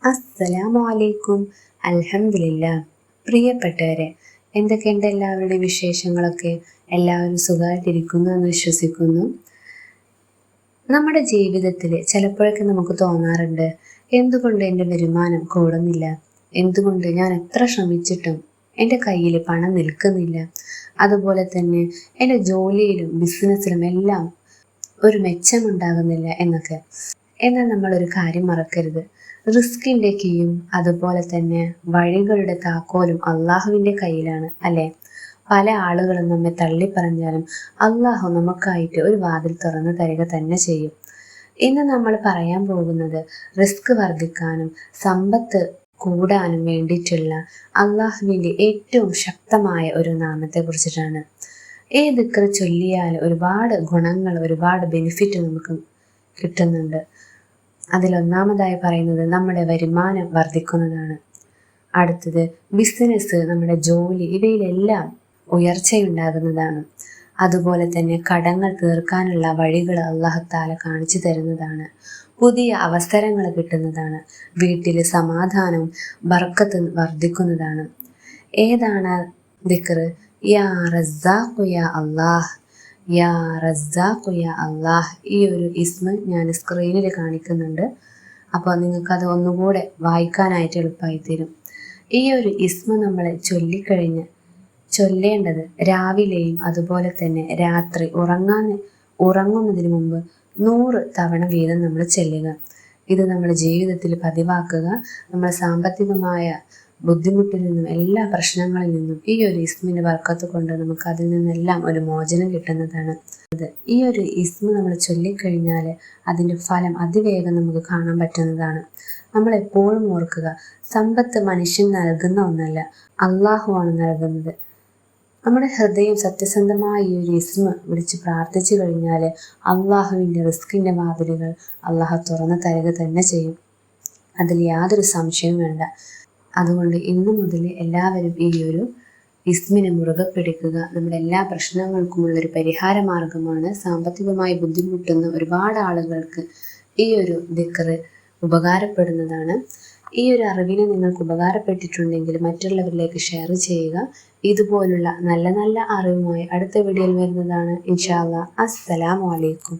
അസ്സലാമു അലൈക്കും. അൽഹംദുലില്ലാ. പ്രിയപ്പെട്ടവരെ, എന്തൊക്കെയുണ്ട് എല്ലാവരുടെയും വിശേഷങ്ങളൊക്കെ? എല്ലാവരും സുഖമായിട്ടിരിക്കുന്നു എന്ന് വിശ്വസിക്കുന്നു. നമ്മുടെ ജീവിതത്തിൽ ചിലപ്പോഴൊക്കെ നമുക്ക് തോന്നാറുണ്ട്, എന്തുകൊണ്ട് എൻ്റെ വരുമാനം കൂടുന്നില്ല, എന്തുകൊണ്ട് ഞാൻ എത്ര ശ്രമിച്ചിട്ടും എൻ്റെ കയ്യിൽ പണം നിൽക്കുന്നില്ല, അതുപോലെ തന്നെ എൻ്റെ ജോലിയിലും ബിസിനസ്സിലും എല്ലാം ഒരു മെച്ചമുണ്ടാകുന്നില്ല എന്നൊക്കെ. എന്നാൽ നമ്മളൊരു കാര്യം മറക്കരുത്, റിസ്കിൻ്റെ കീയും അതുപോലെ തന്നെ വഴികളുടെ താക്കോലും അള്ളാഹുവിൻ്റെ കയ്യിലാണ്, അല്ലേ? പല ആളുകളും നമ്മെ തള്ളിപ്പറഞ്ഞാലും അള്ളാഹു നമുക്കായിട്ട് ഒരു വാതിൽ തുറന്നു തരിക തന്നെ ചെയ്യും. ഇന്ന് നമ്മൾ പറയാൻ പോകുന്നത് റിസ്ക് വർദ്ധിക്കാനും സമ്പത്ത് കൂടാനും വേണ്ടിയിട്ടുള്ള അള്ളാഹുവിൻ്റെ ഏറ്റവും ശക്തമായ ഒരു നാമത്തെ കുറിച്ചിട്ടാണ്. ഈ ദിക്ർ ചൊല്ലിയാൽ ഒരുപാട് ഗുണങ്ങൾ, ഒരുപാട് ബെനിഫിറ്റ് നമുക്ക് കിട്ടുന്നുണ്ട്. അതിലൊന്നാമതായി പറയുന്നത് നമ്മുടെ വരുമാനം വർദ്ധിക്കുന്നതാണ്. അടുത്തത് ബിസിനസ്, നമ്മുടെ ജോലി, ഇവയിലെല്ലാം ഉയർച്ചയുണ്ടാകുന്നതാണ്. അതുപോലെ തന്നെ കടങ്ങൾ തീർക്കാനുള്ള വഴികൾ അല്ലാഹു തആല കാണിച്ചു തരുന്നതാണ്. പുതിയ അവസരങ്ങൾ കിട്ടുന്നതാണ്. വീട്ടിൽ സമാധാനവും ബർക്കത്ത് വർദ്ധിക്കുന്നതാണ്. ഏതാണ് ദിക്ർ? യാ റസ്സാഖു യാ അല്ലാഹ്, യാ റസ്സാഖു യാ അല്ലാഹ്. ഈ ഒരു ഇസ്മ ഞാൻ സ്ക്രീനിൽ കാണിക്കുന്നുണ്ട്, അപ്പോൾ നിങ്ങൾക്കത് ഒന്നുകൂടെ വായിക്കാനായിട്ട് എളുപ്പമായി തരും. ഈ ഒരു ഇസ്മ നമ്മൾ ചൊല്ലേണ്ടത് രാവിലെയും അതുപോലെ തന്നെ രാത്രി ഉറങ്ങുന്നതിന് മുമ്പ് 100 തവണ വീതം നമ്മൾ ചൊല്ലുക. ഇത് നമ്മുടെ ജീവിതത്തിൽ പതിവാക്കുക. നമ്മൾ സാമ്പത്തികമായ ബുദ്ധിമുട്ടിൽ നിന്നും, എല്ലാ പ്രശ്നങ്ങളിൽ നിന്നും ഈ ഒരു ഇസ്മിൻ്റെ ബർക്കത്ത് കൊണ്ട് നമുക്ക് അതിൽ നിന്നെല്ലാം ഒരു മോചനം കിട്ടുന്നതാണ്. ഈ ഒരു ഇസ്മ നമ്മൾ ചൊല്ലിക്കഴിഞ്ഞാൽ അതിൻ്റെ ഫലം അതിവേഗം നമുക്ക് കാണാൻ പറ്റുന്നതാണ്. നമ്മൾ എപ്പോഴും ഓർക്കുക, സമ്പത്ത് മനുഷ്യൻ നൽകുന്ന ഒന്നല്ല, അള്ളാഹുവാണ് നൽകുന്നത്. നമ്മുടെ ഹൃദയം സത്യസന്ധമായ ഈ ഒരു ഇസ്മ വിളിച്ച് പ്രാർത്ഥിച്ചു കഴിഞ്ഞാൽ അള്ളാഹുവിൻ്റെ റിസ്കിൻ്റെ വാതിലുകൾ അള്ളാഹു തുറന്നു തരിക തന്നെ ചെയ്യും. അതിൽ യാതൊരു സംശയവും വേണ്ട. അതുകൊണ്ട് ഇന്നു മുതൽ എല്ലാവരും ഈ ഒരു ഇസ്മിനെ മുറുകെ പിടിക്കുക. നമ്മുടെ എല്ലാ പ്രശ്നങ്ങൾക്കുമുള്ളൊരു പരിഹാര മാർഗമാണ്. സാമ്പത്തികമായി ബുദ്ധിമുട്ടുന്ന ഒരുപാട് ആളുകൾക്ക് ഈ ഒരു ദിക്ർ ഉപകാരപ്പെടുന്നതാണ്. ഈ ഒരു അറിവിനെ നിങ്ങൾക്ക് ഉപകാരപ്പെട്ടിട്ടുണ്ടെങ്കിൽ മറ്റുള്ളവരിലേക്ക് ഷെയർ ചെയ്യുക. ഇതുപോലുള്ള നല്ല നല്ല അറിവുമായി അടുത്ത വീഡിയോയിൽ വരുന്നതാണ് ഇൻഷാ അല്ലാഹ്. അസ്സലാമു അലൈക്കും.